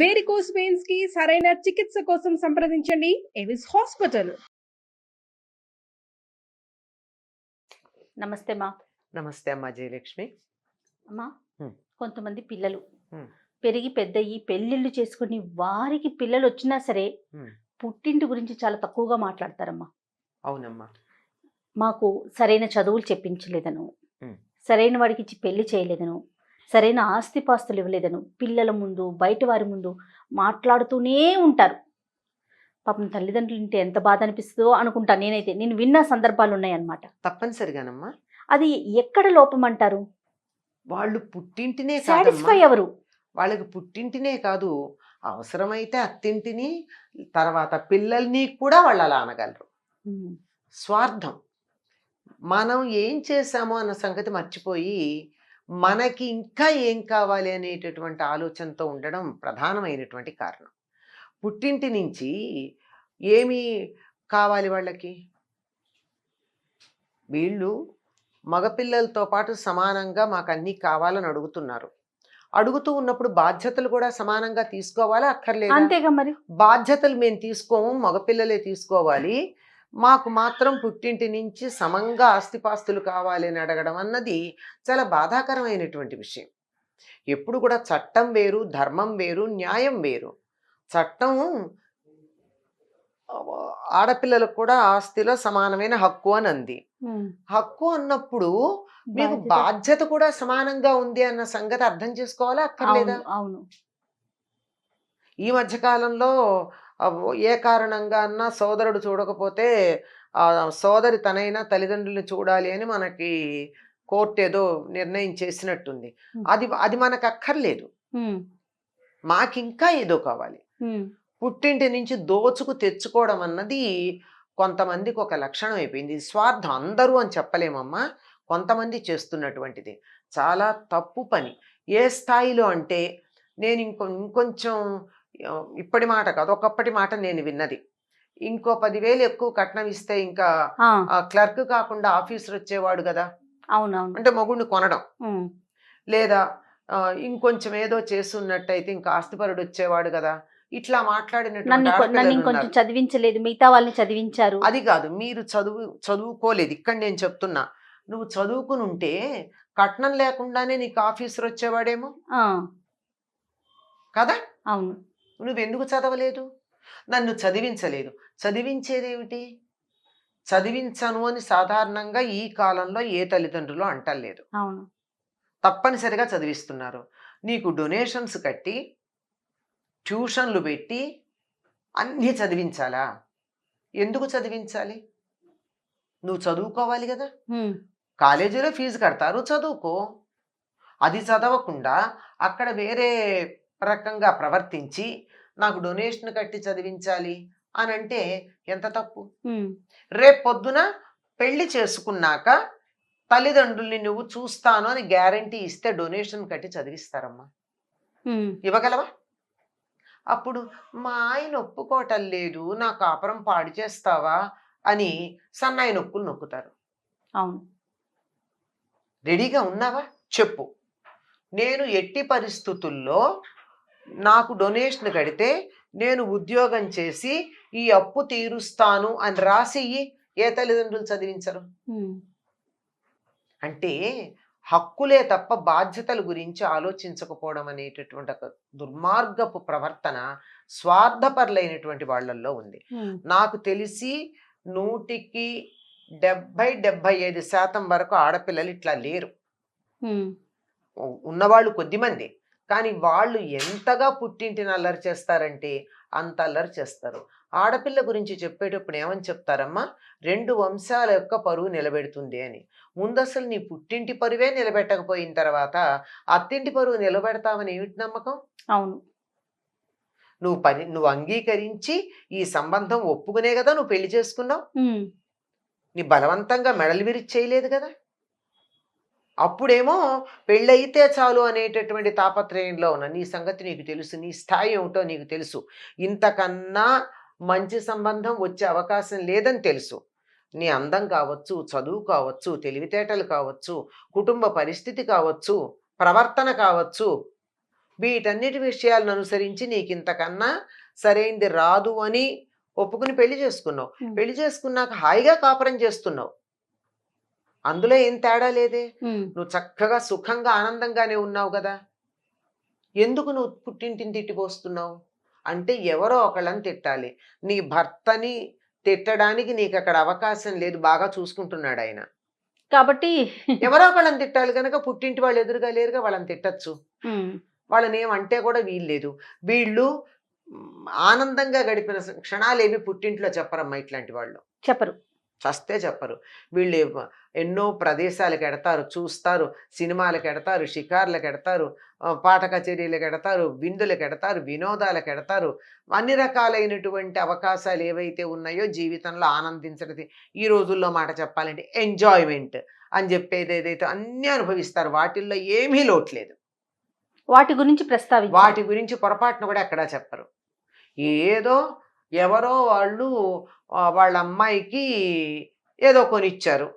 Varicose veins కి సరైన చికిత్స కోసం సంప్రదించండి ఎవిస్ హాస్పిటల్. నమస్తే మా. నమస్తే అమ్మా జయలక్ష్మి. అమ్మా, హ్మ్. కొంతమంది పిల్లలు హ్మ్. పెరిగి పెద్దయి పెళ్ళిళ్ళు చేసుకుని వారికి పిల్లలు వచ్చినా సరే హ్మ్. పుట్టింటి గురించి చాలా తక్కువగా మాట్లాడతారమ్మా. అవునమ్మా. మాకు సరైన చదువులు చెప్పించలేదను, హ్మ్. సరైన వాడికి ఇచ్చి పెళ్లి చేయలేదను, సరైన ఆస్తిపాస్తులు ఇవ్వలేదను పిల్లల ముందు బయట వారి ముందు మాట్లాడుతూనే ఉంటారు. పాపం తల్లిదండ్రులు ఉంటే ఎంత బాధ అనిపిస్తుందో అనుకుంటా నేనైతే. నేను విన్న సందర్భాలు ఉన్నాయన్నమాట. తప్పనిసరిగానమ్మా. అది ఎక్కడ లోపం అంటారు? వాళ్ళు పుట్టింటినే కాదమ్మా, సాటిస్ఫై ఎవరు? వాళ్ళకి పుట్టింటినే కాదు, అవసరమైతే అత్తింటిని, తర్వాత పిల్లల్ని కూడా వాళ్ళు అలా అనగలరు. స్వార్థం. మనం ఏం చేశామో అన్న సంగతి మర్చిపోయి మనకి ఇంకా ఏం కావాలి అనేటటువంటి ఆలోచనతో ఉండడం ప్రధానమైనటువంటి కారణం. పుట్టింటి నుంచి ఏమి కావాలి వాళ్ళకి? వీళ్ళు మగపిల్లలతో పాటు సమానంగా మాకు అన్నీ కావాలని అడుగుతున్నారు. అడుగుతూ ఉన్నప్పుడు బాధ్యతలు కూడా సమానంగా తీసుకోవాలా అక్కర్లేదా? అంతేగా మరి. బాధ్యతలు మేము తీసుకోము, మగపిల్లలే తీసుకోవాలి, మాకు మాత్రం పుట్టింటి నుంచి సమంగా ఆస్తిపాస్తులు కావాలి అని అడగడం అన్నది చాలా బాధాకరమైనటువంటి విషయం. ఎప్పుడు కూడా చట్టం వేరు, ధర్మం వేరు, న్యాయం వేరు. చట్టం ఆడపిల్లలకు కూడా ఆస్తిలో సమానమైన హక్కు అని అంది. హక్కు అన్నప్పుడు మీకు బాధ్యత కూడా సమానంగా ఉంది అన్న సంగతి అర్థం చేసుకోవాలా అక్కర్లేదా? అవును. ఈ మధ్యకాలంలో ఏ కారణంగా అన్నా సోదరుడు చూడకపోతే సోదరి తనైనా తల్లిదండ్రుల్ని చూడాలి అని మనకి కోర్టు ఏదో నిర్ణయం చేసినట్టుంది. అది మనకు అక్కర్లేదు. మాకింకా ఏదో కావాలి. పుట్టింటి నుంచి దోచుకు తెచ్చుకోవడం అన్నది కొంతమందికి ఒక లక్షణం అయిపోయింది. స్వార్థం. అందరూ అని చెప్పలేమమ్మా, కొంతమంది చేస్తున్నటువంటిది చాలా తప్పు పని. ఏ స్థాయిలో అంటే, నేను ఇంకొంచెం ఇప్పటి మాట కాదు, ఒకప్పటి మాట నేను విన్నది. ఇంకో 10,000 ఎక్కువ కట్నం ఇస్తే ఇంకా క్లర్క్ కాకుండా ఆఫీసర్ వచ్చేవాడు కదా. అవునవును. అంటే మొగుడిని కొనడం. లేదా ఇంకొంచెం ఏదో చేస్తున్నట్టయితే ఇంకా ఆస్తిపరుడు వచ్చేవాడు కదా. ఇట్లా మాట్లాడినటువంటి చదివించలేదు, మిగతా వాళ్ళని చదివించారు. అది కాదు, మీరు చదువుకోలేదు. ఇక్కడ నేను చెప్తున్నా, నువ్వు చదువుకుని ఉంటే కట్నం లేకుండానే నీకు ఆఫీసర్ వచ్చేవాడేమో కదా. అవును. నువ్వెందుకు చదవలేదు? నన్ను చదివించలేదు. చదివించేదేమిటి? చదివించను అని సాధారణంగా ఈ కాలంలో ఏ తల్లిదండ్రులు అంటలేదు. అవును. తప్పనిసరిగా చదివిస్తున్నారు. నీకు డొనేషన్స్ కట్టి, ట్యూషన్లు పెట్టి అన్నీ చదివించాలా? ఎందుకు చదివించాలి? నువ్వు చదువుకోవాలి కదా. కాలేజీలో ఫీజు కడతారు, చదువుకో. అది చదవకుండా అక్కడ వేరే రకంగా ప్రవర్తించి నాకు డొనేషన్ కట్టి చదివించాలి అని అంటే ఎంత తప్పు. రేపు పొద్దున పెళ్లి చేసుకున్నాక తల్లిదండ్రుల్ని నువ్వు చూస్తాను అని గ్యారంటీ ఇస్తే డొనేషన్ కట్టి చదివిస్తారమ్మా? ఇవ్వగలవా? అప్పుడు మా ఆయన ఒప్పుకోవటం లేదు, నా కాపురం పాడు చేస్తావా అని సన్నాయి నొప్పులు నొక్కుతారు. అవును. రెడీగా ఉన్నావా? చెప్పు. నేను ఎట్టి పరిస్థితుల్లో నాకు డొనేషన్ కడితే నేను ఉద్యోగం చేసి ఈ అప్పు తీరుస్తాను అని రాసి ఏ తల్లిదండ్రులు చదివించరు? అంటే హక్కులే తప్ప బాధ్యతల గురించి ఆలోచించకపోవడం అనేటటువంటి ఒక దుర్మార్గపు ప్రవర్తన స్వార్థపరులైనటువంటి వాళ్ళల్లో ఉంది. నాకు తెలిసి 100కి 70-75% వరకు ఆడపిల్లలు ఇట్లా లేరు. ఉన్నవాళ్ళు కొద్దిమంది, కానీ వాళ్ళు ఎంతగా పుట్టింటిని అల్లరి చేస్తారంటే అంత అల్లరి చేస్తారు. ఆడపిల్ల గురించి చెప్పేటప్పుడు ఏమని చెప్తారమ్మా? 2 వంశాల యొక్క పరువు నిలబెడుతుంది అని. ముందు అసలు నీ పుట్టింటి పరువే నిలబెట్టకపోయిన తర్వాత అత్తింటి పరువు నిలబెడతామని ఏమిటి నమ్మకం? అవును. నువ్వు అంగీకరించి ఈ సంబంధం ఒప్పుకునే కదా నువ్వు పెళ్లి చేసుకున్నావు. నీ బలవంతంగా మెడలు విరిచి చేయలేదు కదా. అప్పుడేమో పెళ్ళయితే చాలు అనేటటువంటి తాపత్రయంలో ఉన్న నీ సంగతి నీకు తెలుసు, నీ స్థాయి ఏమిటో నీకు తెలుసు. ఇంతకన్నా మంచి సంబంధం వచ్చే అవకాశం లేదని తెలుసు. నీ అందం కావచ్చు, చదువు కావచ్చు, తెలివితేటలు కావచ్చు, కుటుంబ పరిస్థితి కావచ్చు, ప్రవర్తన కావచ్చు, వీటన్నిటి విషయాలను అనుసరించి నీకు ఇంతకన్నా సరైంది రాదు అని ఒప్పుకుని పెళ్లి చేసుకున్నావు. పెళ్లి చేసుకున్నాక హాయిగా కాపురం చేస్తున్నావు. అందులో ఏం తేడా లేదే. నువ్వు చక్కగా సుఖంగా ఆనందంగానే ఉన్నావు కదా. ఎందుకు నువ్వు పుట్టింటిని తిట్టిపోస్తున్నావు అంటే ఎవరో ఒకళ్ళని తిట్టాలి. నీ భర్తని తిట్టడానికి నీకు అక్కడ అవకాశం లేదు, బాగా చూసుకుంటున్నాడు ఆయన కాబట్టి ఎవరో ఒకళ్ళని తిట్టాలి కనుక పుట్టింటి వాళ్ళు ఎదురుగా లేరుగా, వాళ్ళని తిట్టచ్చు. వాళ్ళని ఏమంటే కూడా వీల్లేదు. వీళ్ళు ఆనందంగా గడిపిన క్షణాలు ఏమి పుట్టింట్లో చెప్పరమ్మా. ఇట్లాంటి వాళ్ళు చెప్పరు, చస్తే చెప్పరు. వీళ్ళు ఎన్నో ప్రదేశాలకు ఎడతారు, చూస్తారు, సినిమాలకు ఎడతారు, షికార్లకు ఎడతారు, పాట కచేరీలకు ఎడతారు, విందులకు ఎడతారు, వినోదాలకు ఎడతారు. అన్ని రకాలైనటువంటి అవకాశాలు ఏవైతే ఉన్నాయో జీవితంలో ఆనందించడం, ఈ రోజుల్లో మాట చెప్పాలంటే ఎంజాయ్మెంట్ అని చెప్పేది ఏదైతే అన్నీ అనుభవిస్తారు. వాటిల్లో ఏమీ లోట్లేదు. వాటి గురించి వాటి గురించి పొరపాటున కూడా ఎక్కడా చెప్పరు. ఏదో ఎవరో వాళ్ళు వాళ్ళ అమ్మాయికి ఏదో కొనిచ్చారు.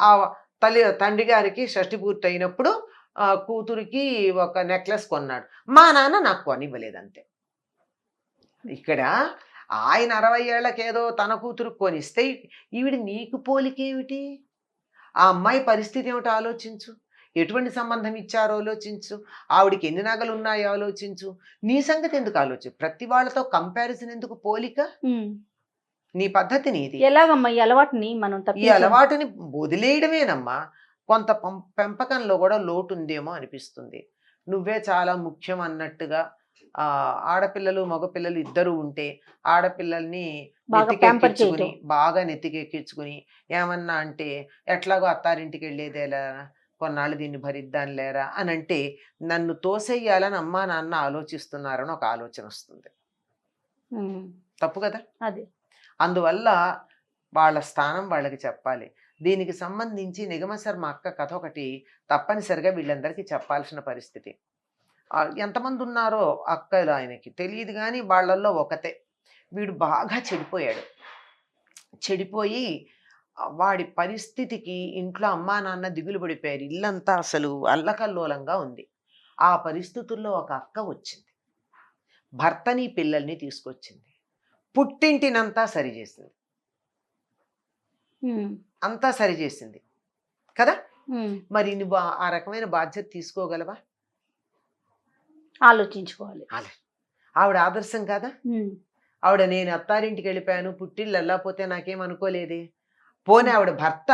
ఆ తండ్రి గారికి షష్టి పూర్తి అయినప్పుడు కూతురికి ఒక నెక్లెస్ కొన్నాడు. మా నాన్న నాకు కొనివ్వలేదు అంతే. ఇక్కడ ఆయన 60 ఏళ్ళకి ఏదో తన కూతురుకు కొనిస్తే ఈవిడ నీకు పోలికేమిటి? ఆ అమ్మాయి పరిస్థితి ఏమిటో ఆలోచించు. ఎటువంటి సంబంధం ఇచ్చారో ఆలోచించు. ఆవిడికి ఎన్ని నగలు ఉన్నాయో ఆలోచించు. నీ సంగతి ఎందుకు ఆలోచించు? ప్రతి వాళ్ళతో కంపారిజన్ ఎందుకు? పోలిక నీ పద్ధతి నీది. ఎలాగమ్మా ఈ అలవాటుని మనం ఈ అలవాటుని వదిలేయడమేనమ్మా. కొంత పెంపకంలో కూడా లోటు ఉందేమో అనిపిస్తుంది. నువ్వే చాలా ముఖ్యం అన్నట్టుగా ఆడపిల్లలు మగపిల్లలు ఇద్దరు ఉంటే ఆడపిల్లల్ని నెత్తికెక్కించుకుని బాగా నెత్తికెక్కించుకుని ఏమన్నా అంటే ఎట్లాగో అత్తారింటికి వెళ్ళేదేలా, కొన్నాళ్ళు దీన్ని భరిద్దాని లేరా అని అంటే నన్ను తోసేయాలని అమ్మా నాన్న ఆలోచిస్తున్నారని ఒక ఆలోచన వస్తుంది. తప్పు కదా అది. అందువల్ల వాళ్ళ స్థానం వాళ్ళకి చెప్పాలి. దీనికి సంబంధించి నిగమ శర్మ అక్క కథ ఒకటి తప్పనిసరిగా వీళ్ళందరికీ చెప్పాల్సిన పరిస్థితి. ఎంతమంది ఉన్నారో అక్కలు ఆయనకి తెలియదు, కానీ వాళ్ళల్లో ఒకతే. వీడు బాగా చెడిపోయాడు. చెడిపోయి వాడి పరిస్థితికి ఇంట్లో అమ్మా నాన్న దిగులు పడిపోయారు. ఇల్లంతా అసలు అల్లకల్లోలంగా ఉంది. ఆ పరిస్థితుల్లో ఒక అక్క వచ్చింది. భర్తని పిల్లల్ని తీసుకొచ్చింది. పుట్టింటినంతా సరిచేసింది. అంతా సరిచేసింది కదా. మరి నువ్వు ఆ రకమైన బాధ్యత తీసుకోగలవా? ఆలోచించుకోవాలి. ఆవిడ ఆదర్శం కాదా? ఆవిడ నేను అత్తారింటికి వెళ్ళిపోయాను, పుట్టిల్లు వెళ్ళకపోతే నాకేమనుకోలేదే. పోనీ ఆవిడ భర్త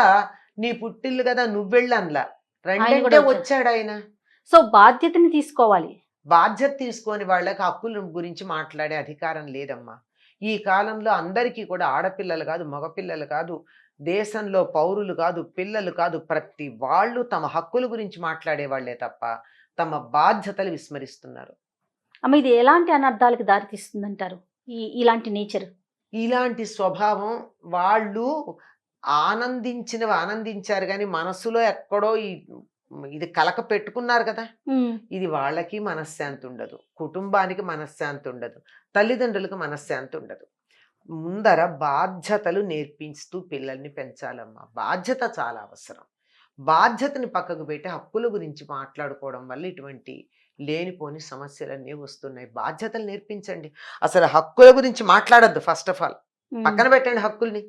నీ పుట్టిల్లు కదా నువ్వెళ్ళన్లా, రెండంటే వచ్చాడు ఆయన. సో బాధ్యతని తీసుకోవాలి. బాధ్యత తీసుకొని వాళ్ళకి హక్కుల గురించి మాట్లాడే అధికారం లేదమ్మా. ఈ కాలంలో అందరికీ కూడా ఆడపిల్లలు కాదు, మగపిల్లలు కాదు, దేశంలో పౌరులు కాదు, పిల్లలు కాదు, ప్రతి వాళ్ళు తమ హక్కుల గురించి మాట్లాడే వాళ్లే తప్ప తమ బాధ్యతలు విస్మరిస్తున్నారు. అమ్మ, ఇది ఎలాంటి అనర్థాలకు దారితీస్తుందంటారు? ఇలాంటి నేచర్, ఇలాంటి స్వభావం వాళ్ళు ఆనందించారు కానీ మనసులో ఎక్కడో ఇది కలక పెట్టుకున్నారు కదా. ఇది వాళ్ళకి మనశ్శాంతి ఉండదు, కుటుంబానికి మనశ్శాంతి ఉండదు, తల్లిదండ్రులకు మనశ్శాంతి ఉండదు. ముందర బాధ్యతలు నేర్పిస్తూ పిల్లల్ని పెంచాలమ్మా. బాధ్యత చాలా అవసరం. బాధ్యతని పక్కకు పెట్టి హక్కుల గురించి మాట్లాడుకోవడం వల్ల ఇటువంటి లేనిపోని సమస్యలన్నీ వస్తున్నాయి. బాధ్యతలు నేర్పించండి. అసలు హక్కుల గురించి మాట్లాడద్దు. ఫస్ట్ ఆఫ్ ఆల్ పక్కన పెట్టండి హక్కుల్ని.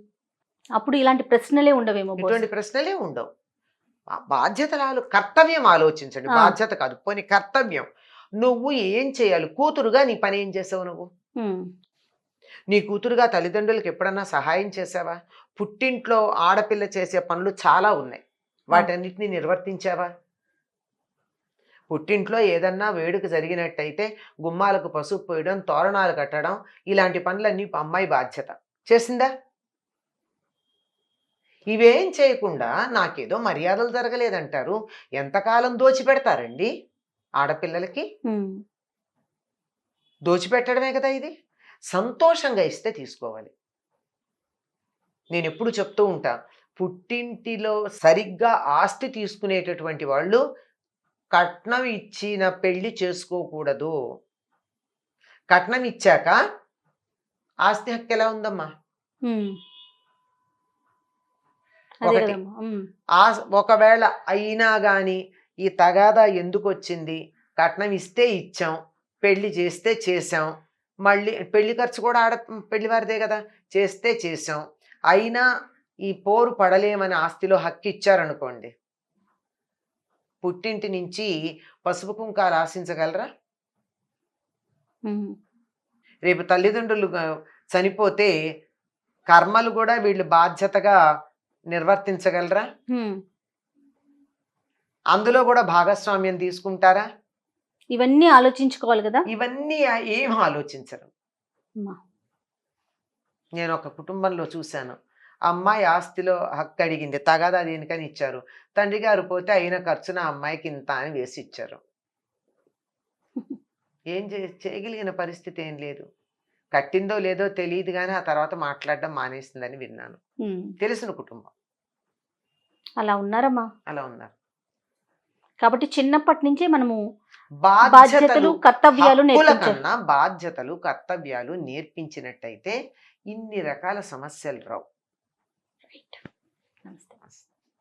అప్పుడు ఇలాంటి ప్రశ్నలే ఉండవేమో. ఇటువంటి ప్రశ్నలే ఉండవు. బాధ్యతలు, కర్తవ్యం ఆలోచించండి. బాధ్యత కాదు, పోనీ కర్తవ్యం. నువ్వు ఏం చేయాలి? కూతురుగా నీ పని ఏం చేసావు? నువ్వు నీ కూతురుగా తల్లిదండ్రులకు ఎప్పుడన్నా సహాయం చేసావా? పుట్టింట్లో ఆడపిల్ల చేసే పనులు చాలా ఉన్నాయి, వాటన్నిటిని నిర్వర్తించావా? పుట్టింట్లో ఏదన్నా వేడుక జరిగినట్టయితే గుమ్మాలకు పసుపు పోయడం, తోరణాలు కట్టడం, ఇలాంటి పనులన్నీ అమ్మాయి బాధ్యత. చేసిందా? ఇవేం చేయకుండా నాకేదో మర్యాదలు జరగలేదంటారు. ఎంతకాలం దోచిపెడతారండి ఆడపిల్లలకి? దోచిపెట్టడమే కదా ఇది. సంతోషంగా ఇస్తే తీసుకోవాలి. నేను ఎప్పుడు చెప్తూ ఉంటా, పుట్టింటిలో సరిగ్గా ఆస్తి తీసుకునేటటువంటి వాళ్ళు కట్నం ఇచ్చిన పెళ్లి చేసుకోకూడదు. కట్నం ఇచ్చాక ఆస్తి హక్కు ఎలా ఉందమ్మా? ఒకవేళ అయినా గాని ఈ తగాదా ఎందుకు వచ్చింది, కట్నం ఇస్తే ఇచ్చాం, పెళ్లి చేస్తే చేసాం, మళ్ళీ పెళ్లి ఖర్చు కూడా పెళ్లి వారిదే కదా, చేస్తే చేసాం, అయినా ఈ పోరు పడలేమని ఆస్తిలో హక్కు ఇచ్చారనుకోండి, పుట్టింటి నుంచి పసుపు కుంకాలు ఆశించగలరా? ఉమ్, రేపు తల్లిదండ్రులు చనిపోతే కర్మలు కూడా వీళ్ళు బాధ్యతగా నిర్వర్తించగలరా? ఉమ్. అందులో కూడా భాగస్వామ్యం తీసుకుంటారా? ఇవన్నీ ఆలోచించుకోవాలి కదా. ఇవన్నీ ఏం ఆలోచించరు. అమ్మా. నేను ఒక కుటుంబంలో చూశాను, అమ్మాయి ఆస్తిలో హక్కు అడిగింది, తగాదా దేనికని ఇచ్చారు, తండ్రి గారు పోతే అయిన ఖర్చున అమ్మాయికి ఇంత అని వేసి ఇచ్చారు. ఏం చేయగలిగిన పరిస్థితి ఏం లేదు. కట్టిందో లేదో తెలియదు కానీ ఆ తర్వాత మాట్లాడడం మానేసిందని విన్నాను. ఉమ్. తెలిసిన కుటుంబం అలా ఉన్నారమ్మా. అలా ఉన్నారు. కాబట్టి చిన్నప్పటి నుంచే మనము బాధ్యతలు బాధ్యతలు కర్తవ్యాలు హక్కుల నేర్పించాలి. కన్నా బాధ్యతలు కర్తవ్యాలు నేర్పించినట్టయితే ఇన్ని రకాల సమస్యలు రావు. నమస్తే.